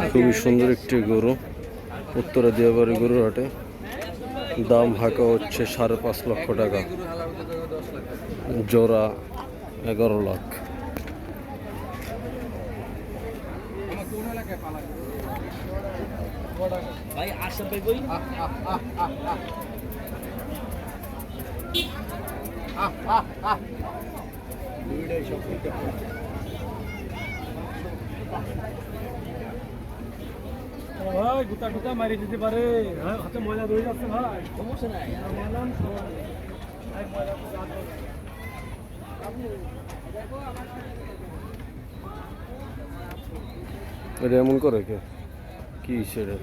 খুবই সুন্দর একটি গরু, উত্তরা দিয়াবাড়ি গরুর হাটে। দাম হাঁকা হচ্ছে 5.5 লক্ষ টাকা, জোড়া 11 লাখ। ভাই আসে ভাই কই দুইটাই সব করতে পারে। ভাই গুতা গুতা মারি দিতে পারে, হাতে ময়লা ধরে যাচ্ছে ভাই, সমস্যা নাই মালাম ভাই ময়লা তো জানো আপনি দেখো আমার এটা এমন করে কে কি সেটা?